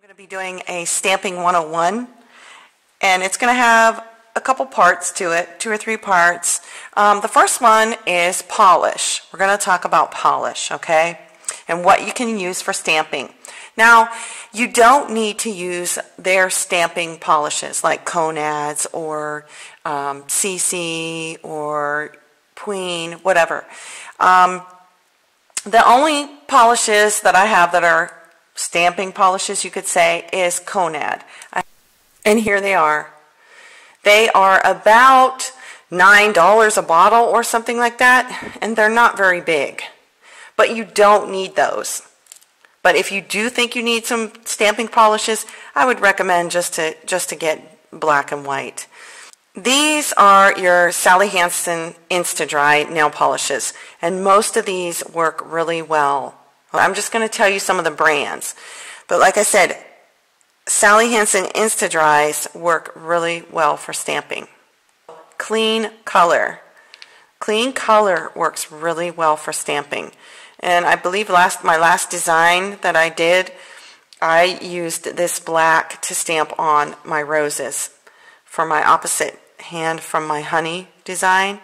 We're going to be doing a Stamping 101, and it's going to have a couple parts to it, 2 or 3 parts. The first one is polish. We're going to talk about polish, okay, and what you can use for stamping. Now, you don't need to use their stamping polishes like Conads or CC or Queen, whatever. The only polishes that I have that are stamping polishes, you could say, is Conad. And here they are. They are about $9 a bottle or something like that, and they're not very big. But you don't need those. But if you do think you need some stamping polishes, I would recommend just to get black and white. These are your Sally Hansen Insta-Dry nail polishes, and most of these work really well. I'm just going to tell you some of the brands. But like I said, Sally Hansen Insta-Dries work really well for stamping. Clean Color. Clean Color works really well for stamping. And I believe my last design that I did, I used this black to stamp on my roses for my opposite hand from my honey design.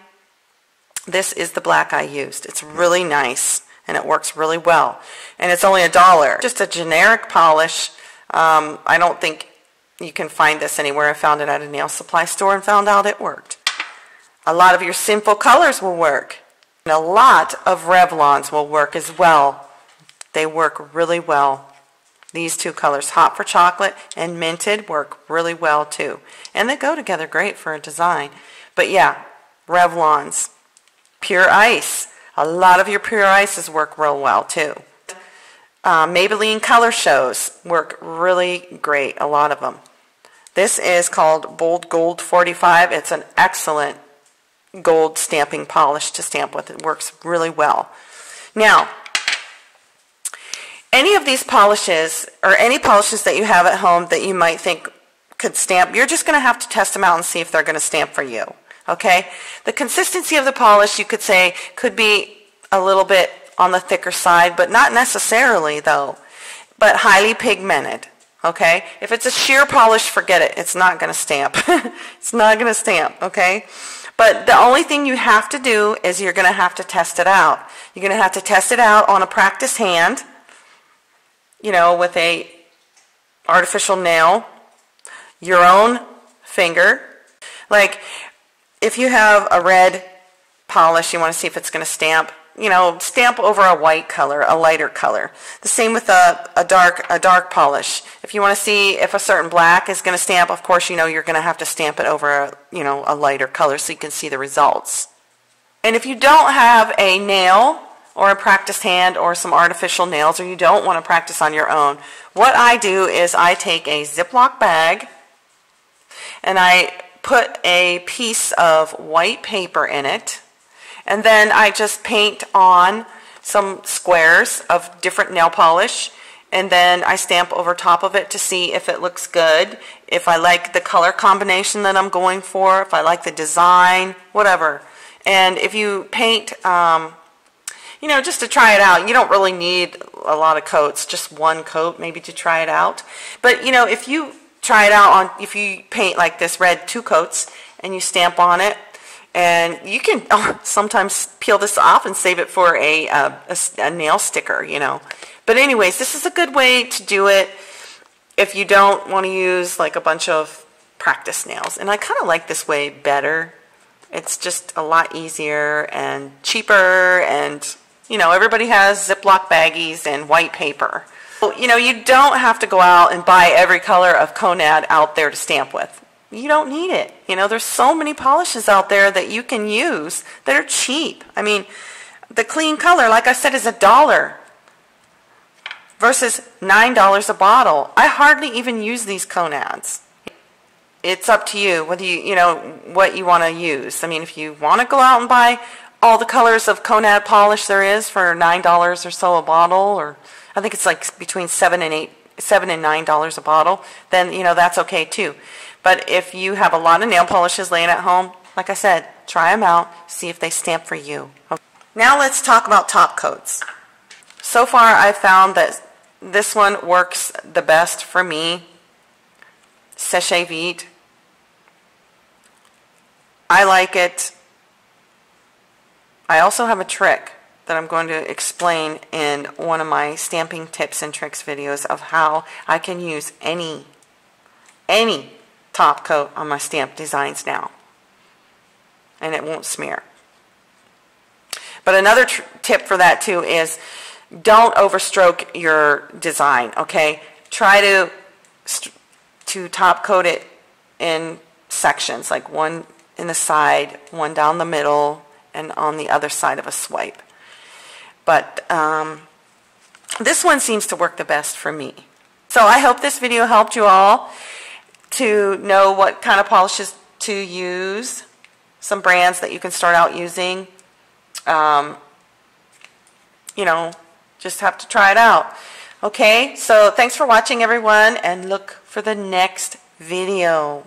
This is the black I used. It's really nice and it works really well. And it's only $1. Just a generic polish. I don't think you can find this anywhere. I found it at a nail supply store and found out it worked. A lot of your Sinful colors will work. And a lot of Revlons will work as well. They work really well. These 2 colors, Hot for Chocolate and Minted, work really well too. And they go together great for a design. But yeah, Revlons. Pure Ice. A lot of your Pure Ices work real well too. Maybelline Color Shows work really great, a lot of them. This is called Bold Gold 45. It's an excellent gold stamping polish to stamp with. It works really well. Now, any of these polishes, or any polishes that you have at home that you might think could stamp, you're just going to have to test them out and see if they're going to stamp for you. Okay? The consistency of the polish, you could say, could be a little bit on the thicker side, but not necessarily though, but highly pigmented. Okay? If it's a sheer polish, forget it. It's not going to stamp. It's not going to stamp. Okay? But the only thing you have to do is you're going to have to test it out. You're going to have to test it out on a practice hand, you know, with a artificial nail, your own finger. Like, if you have a red polish, you want to see if it's going to stamp, you know, stamp over a white color, a lighter color. The same with a dark polish. If you want to see if a certain black is going to stamp, of course, you know, you're going to have to stamp it over a lighter color so you can see the results. And if you don't have a nail or a practice hand or some artificial nails, or you don't want to practice on your own, what I do is I take a Ziploc bag and I put a piece of white paper in it, and then I just paint on some squares of different nail polish, and then I stamp over top of it to see if it looks good, if I like the color combination that I'm going for, if I like the design, whatever. And if you paint, you know, just to try it out, you don't really need a lot of coats, just 1 coat maybe to try it out. But, you know, if you try it out if you paint like this red 2 coats and you stamp on it, and you can sometimes peel this off and save it for a nail sticker, you know. But anyways, this is a good way to do it if you don't want to use like a bunch of practice nails. And I kind of like this way better. It's just a lot easier and cheaper, and you know, everybody has Ziploc baggies and white paper. So, you know, you don't have to go out and buy every color of Conad out there to stamp with. You don't need it. You know, there's so many polishes out there that you can use that are cheap. I mean, the Clean Color, like I said, is $1 versus $9 a bottle. I hardly even use these Conads. It's up to you whether you know, what you want to use. I mean, if you want to go out and buy all the colors of Conad polish there is for $9 or so a bottle, or I think it's like between $7 and $9 a bottle, then, you know, that's okay too. But if you have a lot of nail polishes laying at home, like I said, try them out, see if they stamp for you. Okay. Now let's talk about top coats. So far I've found that this one works the best for me. Séché Vite. I like it. I also have a trick that I'm going to explain in one of my stamping tips and tricks videos of how I can use any top coat on my stamp designs now, and it won't smear. But another tip for that too is don't overstroke your design, okay? Try to top coat it in sections, like one in the side, one down the middle, and on the other side of a swipe. But this one seems to work the best for me. So I hope this video helped you all to know what kind of polishes to use, some brands that you can start out using. You know, just have to try it out. Okay, so thanks for watching, everyone, and look for the next video.